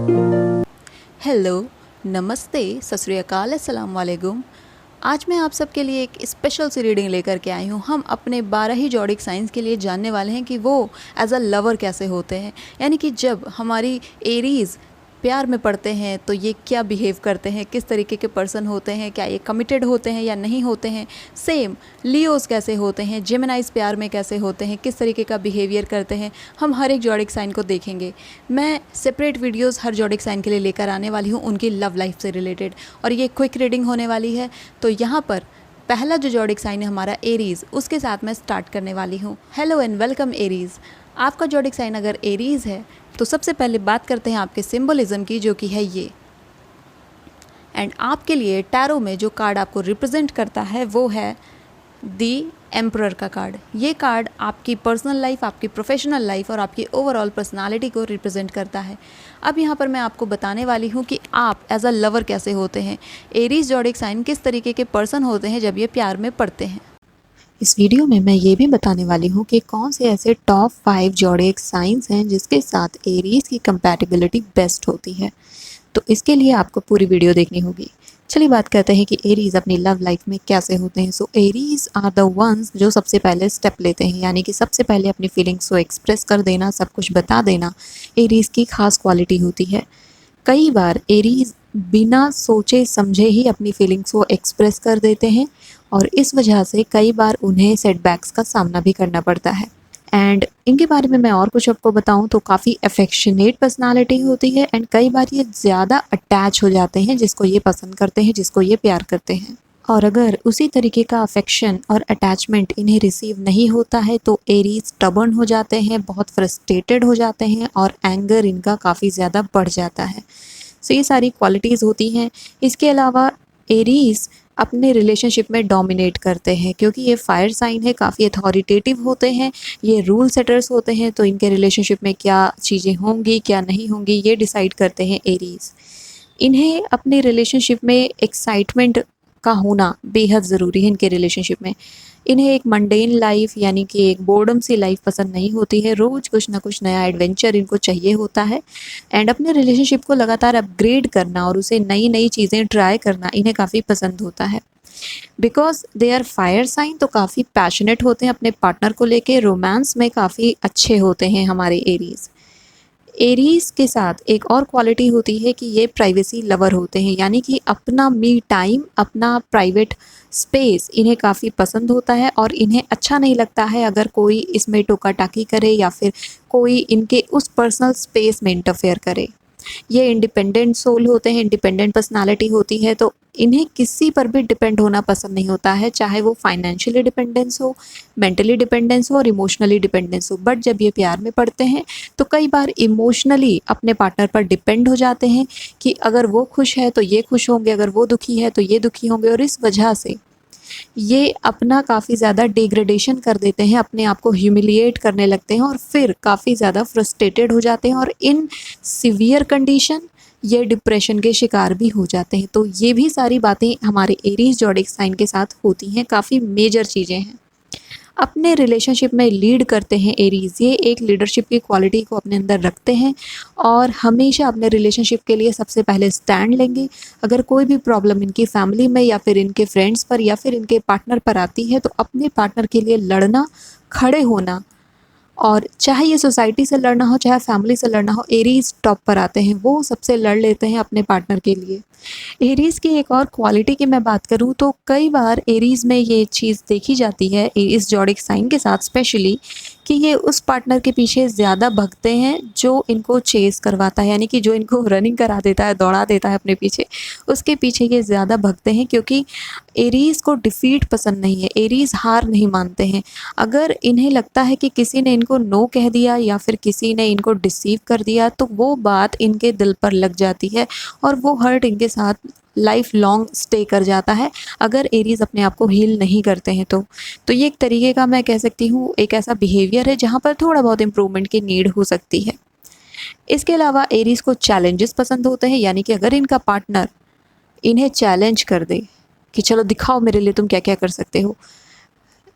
Hello, नमस्ते, सत श्री अकाल, अस्सलाम वालेकुम। आज मैं आप सबके लिए एक स्पेशल सी रीडिंग लेकर के आई हूँ। हम अपने 12 ही ज़ोडिएक साइंस के लिए जानने वाले हैं कि वो एज अ लवर कैसे होते हैं, यानी कि जब हमारी एरीज़ प्यार में पड़ते हैं तो ये क्या बिहेव करते हैं, किस तरीके के पर्सन होते हैं, क्या ये कमिटेड होते हैं या नहीं होते हैं। सेम लियोज़ कैसे होते हैं, जेमिनाइज प्यार में कैसे होते हैं, किस तरीके का बिहेवियर करते हैं, हम हर एक ज़ोडिएक साइन को देखेंगे। मैं सेपरेट वीडियोस हर ज़ोडिएक साइन के लिए लेकर आने वाली हूँ, उनकी लव लाइफ से रिलेटेड, और ये क्विक रीडिंग होने वाली है। तो यहाँ पर पहला जो ज़ोडिएक साइन है हमारा एरीज़, उसके साथ मैं स्टार्ट करने वाली हूँ। Hello and welcome Aries. आपका ज़ोडिएक साइन अगर एरीज़ है तो सबसे पहले बात करते हैं आपके सिंबलिज्म की, जो कि है ये। एंड आपके लिए टैरो में जो कार्ड आपको रिप्रेजेंट करता है वो है दी एम्परर का कार्ड। ये कार्ड आपकी पर्सनल लाइफ, आपकी प्रोफेशनल लाइफ और आपकी ओवरऑल पर्सनालिटी को रिप्रेजेंट करता है। अब यहाँ पर मैं आपको बताने वाली हूँ कि आप एज अ लवर कैसे होते हैं, एरीज ज़ोडिएक साइन किस तरीके के पर्सन होते हैं जब ये प्यार में पड़ते हैं। इस वीडियो में मैं ये भी बताने वाली हूँ कि कौन से ऐसे टॉप 5 ज़ोडिएक साइंस हैं जिसके साथ एरीज़ की कंपैटिबिलिटी बेस्ट होती है। तो इसके लिए आपको पूरी वीडियो देखनी होगी। चलिए बात करते हैं कि एरीज़ अपनी लव लाइफ में कैसे होते हैं। सो एरीज़ आर द वंस जो सबसे पहले स्टेप लेते हैं, यानी कि सबसे पहले अपनी फीलिंग्स को एक्सप्रेस कर देना, सब कुछ बता देना एरीज़ की खास क्वालिटी होती है। कई बार एरीज़ बिना सोचे समझे ही अपनी फीलिंग्स को एक्सप्रेस कर देते हैं और इस वजह से कई बार उन्हें सेटबैक्स का सामना भी करना पड़ता है। एंड इनके बारे में मैं और कुछ आपको बताऊं तो काफ़ी अफेक्शनेट पर्सनालिटी होती है एंड कई बार ये ज़्यादा अटैच हो जाते हैं जिसको ये पसंद करते हैं, जिसको ये प्यार करते हैं। और अगर उसी तरीके का अफेक्शन और अटैचमेंट इन्हें रिसीव नहीं होता है तो एरीज स्टबर्न हो जाते हैं, बहुत फ्रस्ट्रेटेड हो जाते हैं और एंगर इनका काफ़ी ज़्यादा बढ़ जाता है। सो ये सारी क्वालिटीज़ होती हैं। इसके अलावा एरीज अपने रिलेशनशिप में डोमिनेट करते हैं क्योंकि ये फायर साइन है, काफ़ी अथॉरिटेटिव होते हैं, ये रूल सेटर्स होते हैं, तो इनके रिलेशनशिप में क्या चीज़ें होंगी क्या नहीं होंगी ये डिसाइड करते हैं एरीज। इन्हें अपने रिलेशनशिप में एक्साइटमेंट का होना बेहद ज़रूरी है इनके रिलेशनशिप में। इन्हें एक मंडेन लाइफ यानी कि एक बोर्डम सी लाइफ पसंद नहीं होती है, रोज़ कुछ ना कुछ नया एडवेंचर इनको चाहिए होता है। एंड अपने रिलेशनशिप को लगातार अपग्रेड करना और उसे नई नई चीज़ें ट्राई करना इन्हें काफ़ी पसंद होता है। Because they are fire sign तो काफ़ी पैशनेट होते हैं अपने पार्टनर को लेके, रोमांस में काफ़ी अच्छे होते हैं हमारे एरीज़। एरीज के साथ एक और क्वालिटी होती है कि ये प्राइवेसी लवर होते हैं, यानी कि अपना मी टाइम, अपना प्राइवेट स्पेस इन्हें काफ़ी पसंद होता है और इन्हें अच्छा नहीं लगता है अगर कोई इसमें टोका टाकी करे या फिर कोई इनके उस पर्सनल स्पेस में इंटरफेयर करे। ये इंडिपेंडेंट सोल होते हैं, इंडिपेंडेंट पर्सनालिटी होती है, तो इन्हें किसी पर भी डिपेंड होना पसंद नहीं होता है, चाहे वो फाइनेंशियली डिपेंडेंस हो, मेंटली डिपेंडेंस हो और इमोशनली डिपेंडेंस हो। बट जब ये प्यार में पड़ते हैं तो कई बार इमोशनली अपने पार्टनर पर डिपेंड हो जाते हैं कि अगर वो खुश है तो ये खुश होंगे, अगर वो दुखी है तो ये दुखी होंगे, और इस वजह से ये अपना काफ़ी ज़्यादा डिग्रेडेशन कर देते हैं, अपने आप को ह्यूमिलिएट करने लगते हैं और फिर काफ़ी ज़्यादा फ्रस्ट्रेटेड हो जाते हैं और इन सीवियर कंडीशन ये डिप्रेशन के शिकार भी हो जाते हैं। तो ये भी सारी बातें हमारे एरीज ज़ोडिएक साइन के साथ होती हैं, काफ़ी मेजर चीज़ें हैं। अपने रिलेशनशिप में लीड करते हैं एरीज, ये एक लीडरशिप की क्वालिटी को अपने अंदर रखते हैं और हमेशा अपने रिलेशनशिप के लिए सबसे पहले स्टैंड लेंगे। अगर कोई भी प्रॉब्लम इनकी फैमिली में या फिर इनके फ्रेंड्स पर या फिर इनके पार्टनर पर आती है तो अपने पार्टनर के लिए लड़ना, खड़े होना, और चाहे ये सोसाइटी से लड़ना हो चाहे फैमिली से लड़ना हो, एरीज टॉप पर आते हैं, वो सबसे लड़ लेते हैं अपने पार्टनर के लिए। एरीज की एक और क्वालिटी की मैं बात करूं तो कई बार एरीज में ये चीज़ देखी जाती है इस ज़ोडिएक साइन के साथ स्पेशली कि ये उस पार्टनर के पीछे ज़्यादा भगते हैं जो इनको चेस करवाता है, यानी कि जो इनको रनिंग करा देता है, दौड़ा देता है अपने पीछे, उसके पीछे ये ज़्यादा भगते हैं क्योंकि एरीज को डिफीट पसंद नहीं है, एरीज हार नहीं मानते हैं। अगर इन्हें लगता है कि किसी ने इनको नो कह दिया या फिर किसी ने इनको डिसीव कर दिया तो वो बात इनके दिल पर लग जाती है और वो हर्ट इनके साथ लाइफ लॉन्ग स्टे कर जाता है अगर एरीज अपने आप को हील नहीं करते हैं तो ये एक तरीके का मैं कह सकती हूँ एक ऐसा बिहेवियर है जहाँ पर थोड़ा बहुत इम्प्रूवमेंट की नीड हो सकती है। इसके अलावा एरीज को चैलेंजेस पसंद होते हैं, यानी कि अगर इनका पार्टनर इन्हें चैलेंज कर दे कि चलो दिखाओ मेरे लिए तुम क्या क्या कर सकते हो,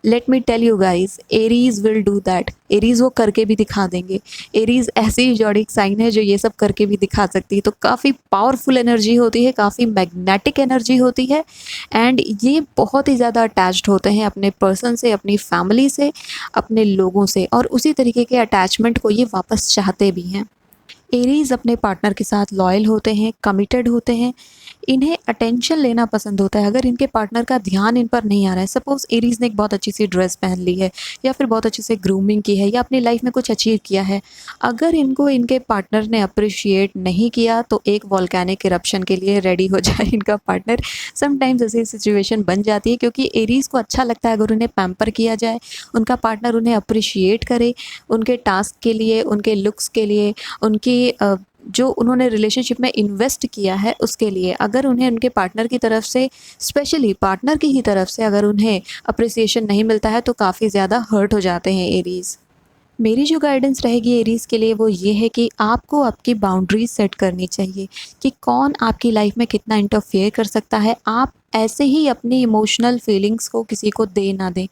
let me tell you guys, Aries will do that. Aries वो करके भी दिखा देंगे। एरीज ऐसी जॉडिक साइन है जो ये सब करके भी दिखा सकती है। तो काफ़ी पावरफुल एनर्जी होती है, काफ़ी मैग्नेटिक एनर्जी होती है, एंड ये बहुत ही ज़्यादा अटैच्ड होते हैं अपने पर्सन से, अपनी फैमिली से, अपने लोगों से, और उसी तरीके के अटैचमेंट को ये वापस चाहते भी हैं। एरीज अपने पार्टनर के साथ लॉयल होते हैं, कमिटेड होते हैं, इन्हें अटेंशन लेना पसंद होता है। अगर इनके पार्टनर का ध्यान इन पर नहीं आ रहा है, सपोज़ एरीज ने एक बहुत अच्छी सी ड्रेस पहन ली है, या फिर बहुत अच्छे से ग्रूमिंग की है, या अपनी लाइफ में कुछ अचीव किया है, अगर इनको इनके पार्टनर ने अप्रिशिएट नहीं किया तो एक वॉल्केनिक इरप्शन के लिए रेडी हो जाए इनका पार्टनर। समटाइम्स ऐसी सिचुएशन बन जाती है, क्योंकि एरीज को अच्छा लगता है अगर उन्हें पैम्पर किया जाए, उनका पार्टनर उन्हें अप्रिशिएट करे उनके टास्क के लिए, उनके लुक्स के लिए, उनकी जो उन्होंने रिलेशनशिप में इन्वेस्ट किया है उसके लिए। अगर उन्हें उनके पार्टनर की तरफ से, स्पेशली पार्टनर की ही तरफ से, अगर उन्हें अप्रिसिएशन नहीं मिलता है तो काफ़ी ज़्यादा हर्ट हो जाते हैं एरीज़। मेरी जो गाइडेंस रहेगी एरीज़ के लिए वो ये है कि आपको आपकी बाउंड्रीज सेट करनी चाहिए कि कौन आपकी लाइफ में कितना इंटरफेयर कर सकता है। आप ऐसे ही अपनी इमोशनल फीलिंग्स को किसी को दे ना दें,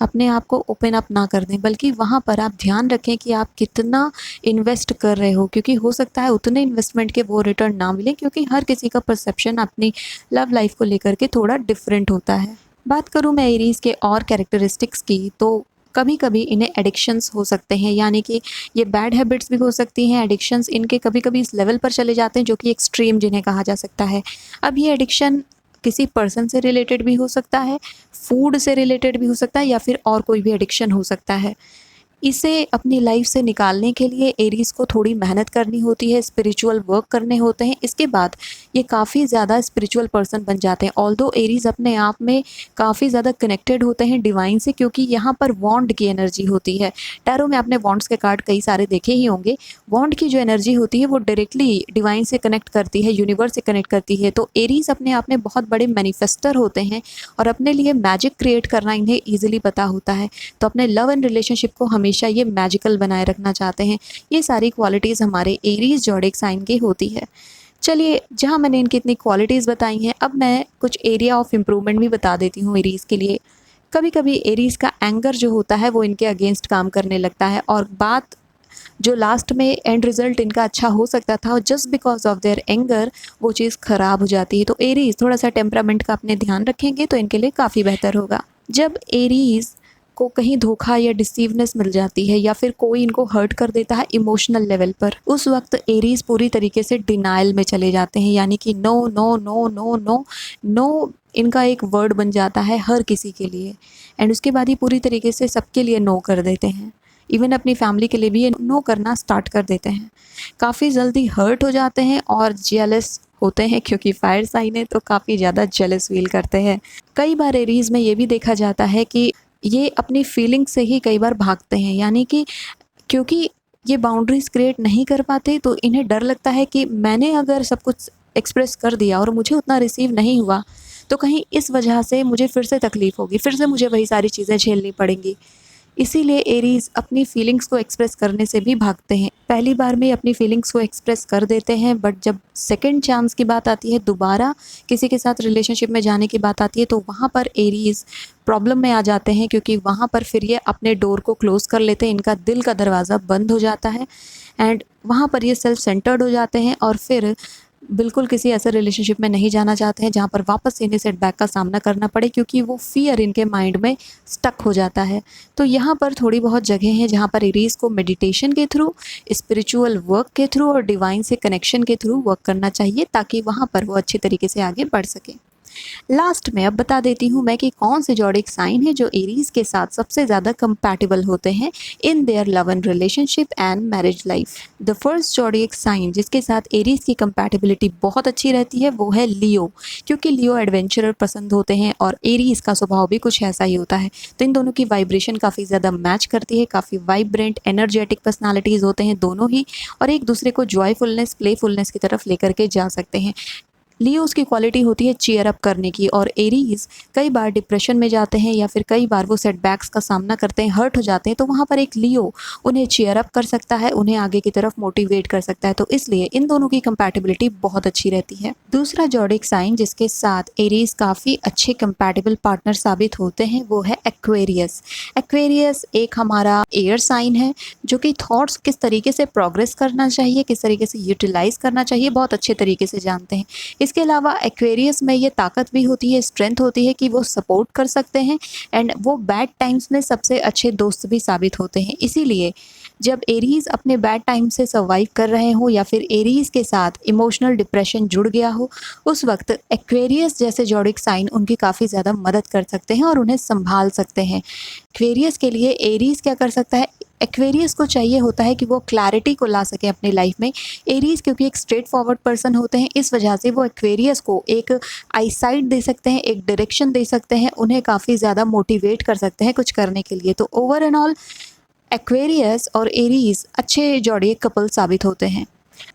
अपने आप को ओपन अप ना कर दें, बल्कि वहाँ पर आप ध्यान रखें कि आप कितना इन्वेस्ट कर रहे हो, क्योंकि हो सकता है उतने इन्वेस्टमेंट के वो रिटर्न ना मिले, क्योंकि हर किसी का परसेप्शन अपनी लव लाइफ को लेकर के थोड़ा डिफरेंट होता है। बात करूँ मैं एरीज़ के और कैरेक्टरिस्टिक्स की, तो कभी कभी इन्हें एडिक्शंस हो सकते हैं, यानी कि ये बैड हैबिट्स भी हो सकती हैं। एडिक्शंस इनके कभी कभी इस लेवल पर चले जाते हैं जो कि एक्सट्रीम जिन्हें कहा जा सकता है। अब ये एडिक्शन किसी पर्सन से रिलेटेड भी हो सकता है, फूड से रिलेटेड भी हो सकता है, या फिर और कोई भी एडिक्शन हो सकता है। इसे अपनी लाइफ से निकालने के लिए एरीज़ को थोड़ी मेहनत करनी होती है, स्पिरिचुअल वर्क करने होते हैं। इसके बाद ये काफ़ी ज़्यादा स्पिरिचुअल पर्सन बन जाते हैं। ऑल्दो एरीज़ अपने आप में काफ़ी ज़्यादा कनेक्टेड होते हैं डिवाइन से, क्योंकि यहाँ पर वॉन्ड की एनर्जी होती है। टैरो में आपने वॉन्ड्स के कार्ड कई सारे देखे ही होंगे। वॉन्ड की जो एनर्जी होती है वो डायरेक्टली डिवाइन से कनेक्ट करती है, यूनिवर्स से कनेक्ट करती है। तो एरीज़ अपने आप में बहुत बड़े मैनिफेस्टर होते हैं, और अपने लिए मैजिक क्रिएट करना इन्हें ईजिली पता होता है। तो अपने लव एंड रिलेशनशिप को हमेशा ये मैजिकल बनाए रखना चाहते हैं। ये सारी क्वालिटीज़ हमारे एरीज़ ज़ोडिएक साइन की होती है। चलिए, जहाँ मैंने इनकी इतनी क्वालिटीज़ बताई हैं, अब मैं कुछ एरिया ऑफ इम्प्रूवमेंट भी बता देती हूँ एरीज़ के लिए। कभी कभी एरीज़ का एंगर जो होता है वो इनके अगेंस्ट काम करने लगता है, और बात जो लास्ट में एंड रिजल्ट इनका अच्छा हो सकता था, और just because of their anger वो चीज़ ख़राब हो जाती है। तो एरीज़ थोड़ा सा टेम्परामेंट का अपने ध्यान रखेंगे तो इनके लिए काफ़ी बेहतर होगा। जब एरीज़ को कहीं धोखा या डिसीवनेस मिल जाती है, या फिर कोई इनको हर्ट कर देता है इमोशनल लेवल पर, उस वक्त एरीज़ पूरी तरीके से डिनाइल में चले जाते हैं, यानी कि no no no no no no इनका एक वर्ड बन जाता है हर किसी के लिए। एंड उसके बाद ही पूरी तरीके से सबके लिए नो कर देते हैं, इवन अपनी फैमिली के लिए भी ये नो करना स्टार्ट कर देते हैं। काफ़ी जल्दी हर्ट हो जाते हैं और जेलस होते हैं, क्योंकि फायर साइन है तो काफ़ी ज़्यादा जेलस फील करते हैं। कई बार एरीज़ में ये भी देखा जाता है कि ये अपनी फीलिंग से ही कई बार भागते हैं, यानी कि क्योंकि ये बाउंड्रीज क्रिएट नहीं कर पाते तो इन्हें डर लगता है कि मैंने अगर सब कुछ एक्सप्रेस कर दिया और मुझे उतना रिसीव नहीं हुआ तो कहीं इस वजह से मुझे फिर से तकलीफ़ होगी, फिर से मुझे वही सारी चीज़ें झेलनी पड़ेंगी। इसीलिए एरीज़ अपनी फीलिंग्स को एक्सप्रेस करने से भी भागते हैं। पहली बार में अपनी फीलिंग्स को एक्सप्रेस कर देते हैं, बट जब सेकंड चांस की बात आती है, दोबारा किसी के साथ रिलेशनशिप में जाने की बात आती है, तो वहाँ पर एरीज़ प्रॉब्लम में आ जाते हैं, क्योंकि वहाँ पर फिर ये अपने डोर को क्लोज़ कर लेते हैं, इनका दिल का दरवाज़ा बंद हो जाता है, एंड वहाँ पर ये सेल्फ सेंटर्ड हो जाते हैं, और फिर बिल्कुल किसी ऐसे रिलेशनशिप में नहीं जाना चाहते हैं जहाँ पर वापस से इन्हें सेटबैक का सामना करना पड़े, क्योंकि वो फियर इनके माइंड में स्टक हो जाता है। तो यहाँ पर थोड़ी बहुत जगह हैं जहाँ पर एरीज़ को मेडिटेशन के थ्रू, स्पिरिचुअल वर्क के थ्रू और डिवाइन से कनेक्शन के थ्रू वर्क करना चाहिए, ताकि वहाँ पर वो अच्छी तरीके से आगे बढ़ सके। लास्ट में अब बता देती हूँ मैं कि कौन से ज़ोडिएक साइन है जो एरीज़ के साथ सबसे ज़्यादा कंपैटिबल होते हैं in their love and relationship and marriage life. The first zodiac sign जिसके साथ एरीज़ की कंपैटिबिलिटी बहुत अच्छी रहती है वो है लियो, क्योंकि लियो एडवेंचरर पसंद होते हैं और एरीज़ का स्वभाव भी कुछ ऐसा ही होता है। तो इन दोनों की वाइब्रेशन काफ़ी ज़्यादा मैच करती है, काफ़ी वाइब्रेंट एनर्जेटिक पर्सनालिटीज़ होते हैं दोनों ही, और एक दूसरे को जॉयफुलनेस, प्लेफुलनेस की तरफ लेकर के जा सकते हैं। लियोज़ की क्वालिटी होती है चीयर अप करने की, और एरीज कई बार डिप्रेशन में जाते हैं या फिर कई बार वो सेटबैक्स का सामना करते हैं, हर्ट हो जाते हैं, तो वहाँ पर एक लियो उन्हें चीयर अप कर सकता है, उन्हें आगे की तरफ मोटिवेट कर सकता है। तो इसलिए इन दोनों की कंपैटिबिलिटी बहुत अच्छी रहती है। दूसरा ज़ोडिएक साइन जिसके साथ एरीज काफ़ी अच्छे कंपैटिबल पार्टनर साबित होते हैं वो है एक्वेरियस। एक्वेरियस एक हमारा एयर साइन है जो कि थॉट्स किस तरीके से प्रोग्रेस करना चाहिए, किस तरीके से यूटिलाइज करना चाहिए, बहुत अच्छे तरीके से जानते हैं। इसके अलावा एक्वेरियस में ये ताकत भी होती है, स्ट्रेंथ होती है कि वो सपोर्ट कर सकते हैं, एंड वो बैड टाइम्स में सबसे अच्छे दोस्त भी साबित होते हैं। इसीलिए जब एरीज अपने बैड टाइम से सर्वाइव कर रहे हो या फिर एरीज के साथ इमोशनल डिप्रेशन जुड़ गया हो, उस वक्त एक्वेरियस जैसे ज़ोडिएक साइन उनकी काफ़ी ज़्यादा मदद कर सकते हैं और उन्हें संभाल सकते हैं। एक्वेरियस के लिए एरीज क्या कर सकता है, एक्वेरियस को चाहिए होता है कि वो क्लैरिटी को ला सके अपनी लाइफ में। एरीज क्योंकि एक स्ट्रेट फॉरवर्ड पर्सन होते हैं, इस वजह से वो एक्वेरियस को एक आईसाइट दे सकते हैं, एक डायरेक्शन दे सकते हैं, उन्हें काफ़ी ज़्यादा मोटिवेट कर सकते हैं कुछ करने के लिए। तो ओवर एंड ऑल एक्वेरियस और एरीज अच्छे ज़ोडिएक कपल साबित होते हैं।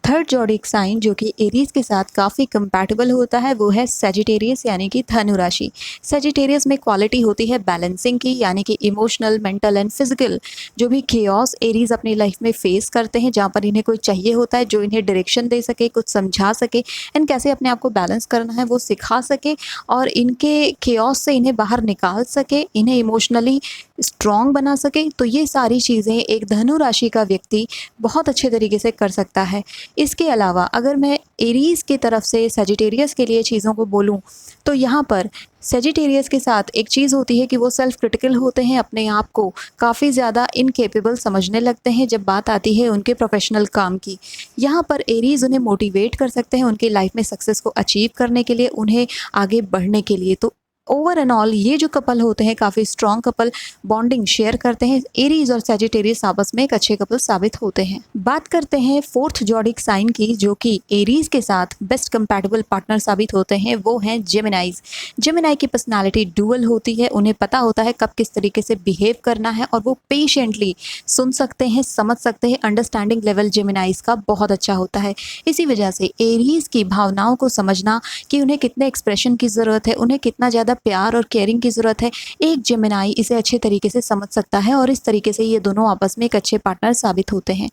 थर्ड ज़ोडिएक साइन जो कि एरीज के साथ काफ़ी कंपैटिबल होता है वो है सेजिटेरियस यानी कि धनु राशि। सेजिटेरियस में क्वालिटी होती है बैलेंसिंग की, यानी कि इमोशनल, मेंटल एंड फिजिकल जो भी केओस एरीज अपनी लाइफ में फेस करते हैं, जहाँ पर इन्हें कोई चाहिए होता है जो इन्हें डायरेक्शन दे सके, कुछ समझा सके, एंड कैसे अपने आप को बैलेंस करना है वो सिखा सके और इनके केओस से इन्हें बाहर निकाल सके, इन्हें इमोशनली स्ट्रॉन्ग बना सके। तो ये सारी चीज़ें एक धनु राशि का व्यक्ति बहुत अच्छे तरीके से कर सकता है। इसके अलावा अगर मैं एरीज की तरफ से सेजिटेरियस के लिए चीज़ों को बोलूं तो यहाँ पर सेजिटेरियस के साथ एक चीज़ होती है कि वो सेल्फ क्रिटिकल होते हैं, अपने आप को काफ़ी ज़्यादा इनकेपेबल समझने लगते हैं जब बात आती है उनके प्रोफेशनल काम की। यहाँ पर एरीज उन्हें मोटिवेट कर सकते हैं उनकी लाइफ में सक्सेस को अचीव करने के लिए, उन्हें आगे बढ़ने के लिए। तो ओवर एंड ऑल ये जो कपल होते हैं काफ़ी स्ट्रॉन्ग कपल बॉन्डिंग शेयर करते हैं। एरीज और सेजिटेरियस आपस में एक अच्छे कपल साबित होते हैं। बात करते हैं फोर्थ ज़ोडिएक साइन की जो कि एरीज के साथ बेस्ट कंपैटिबल पार्टनर साबित होते हैं, वो हैं जेमिनाइज। जेमिनाई की पर्सनालिटी डुअल होती है, उन्हें पता होता है कब किस तरीके से बिहेव करना है और वो पेशेंटली सुन सकते हैं, समझ सकते हैं। अंडरस्टैंडिंग लेवल जेमिनाइज का बहुत अच्छा होता है। इसी वजह से एरीज की भावनाओं को समझना कि उन्हें कितने एक्सप्रेशन की ज़रूरत है, उन्हें कितना ज़्यादा प्यार और केयरिंग की ज़रूरत है, एक जेमिनाई इसे अच्छे तरीके से समझ सकता है और इस तरीके से ये दोनों आपस में एक अच्छे पार्टनर साबित होते हैं।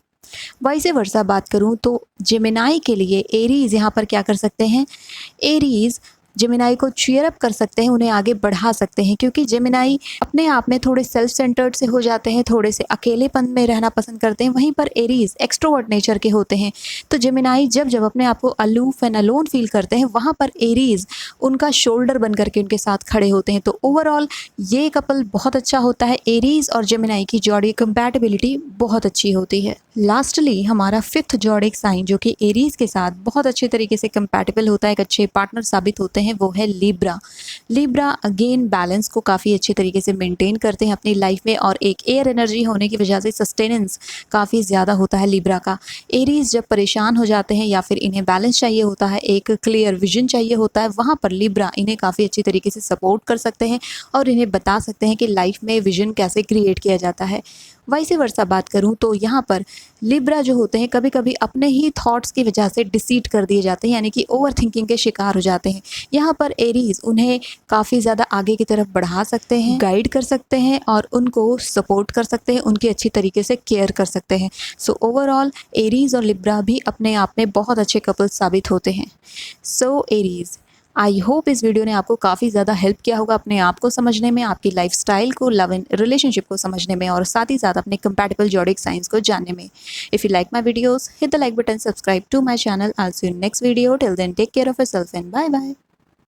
वाइस वर्सा बात करूं तो जेमिनाई के लिए एरीज यहाँ पर क्या कर सकते हैं, एरीज जेमिनाई को चीयर अप कर सकते हैं, उन्हें आगे बढ़ा सकते हैं, क्योंकि जेमिनाई अपने आप में थोड़े सेल्फ सेंटर्ड से हो जाते हैं, थोड़े से अकेलेपन में रहना पसंद करते हैं। वहीं पर एरीज एक्सट्रोवर्ट नेचर के होते हैं। तो जेमिनाई जब जब अपने आप को अलूफ एंड अलोन फील करते हैं वहाँ पर एरीज उनका शोल्डर बन करके उनके साथ खड़े होते हैं। तो ओवरऑल ये कपल बहुत अच्छा होता है। एरीज और जेमिनाई की ज़ोडिएक कंपैटिबिलिटी बहुत अच्छी होती है। लास्टली हमारा फिफ्थ ज़ोडिएक साइन जो कि एरीज के साथ बहुत अच्छे तरीके से कंपैटिबल होता है, एक अच्छे पार्टनर साबित होते हैं, वो है लिब्रा। लिब्रा अगेन बैलेंस को काफ़ी अच्छे तरीके से मेंटेन करते हैं अपनी लाइफ में और एक एयर एनर्जी होने की वजह से सस्टेनेंस काफ़ी ज़्यादा होता है लिब्रा का। एरीज जब परेशान हो जाते हैं या फिर इन्हें बैलेंस चाहिए होता है, एक क्लियर विजन चाहिए होता है, वहाँ पर लिब्रा इन्हें काफ़ी अच्छी तरीके से सपोर्ट कर सकते हैं और इन्हें बता सकते हैं कि लाइफ में विजन कैसे क्रिएट किया जाता है। वैसे वर्षा बात करूं तो यहाँ पर लिब्रा जो होते हैं कभी कभी अपने ही थॉट्स की वजह से डिसीट कर दिए जाते हैं, यानी कि ओवर थिंकिंग के शिकार हो जाते हैं। यहाँ पर एरीज उन्हें काफ़ी ज़्यादा आगे की तरफ बढ़ा सकते हैं, गाइड कर सकते हैं और उनको सपोर्ट कर सकते हैं, उनकी अच्छी तरीके से केयर कर सकते हैं। सो ओवरऑल एरीज और लिब्रा भी अपने आप में बहुत अच्छे कपल साबित होते हैं। सो एरीज, आई होप इस वीडियो ने आपको काफ़ी ज़्यादा हेल्प किया होगा अपने आप को समझने में, आपकी लाइफस्टाइल को, लव एंड रिलेशनशिप को समझने में और साथ ही साथ अपने कंपैटिबल ज़ोडिएक साइंस को जानने में। If you like my videos, hit the like button, subscribe to my channel. I will see you in next video. Till then take care of yourself and bye bye.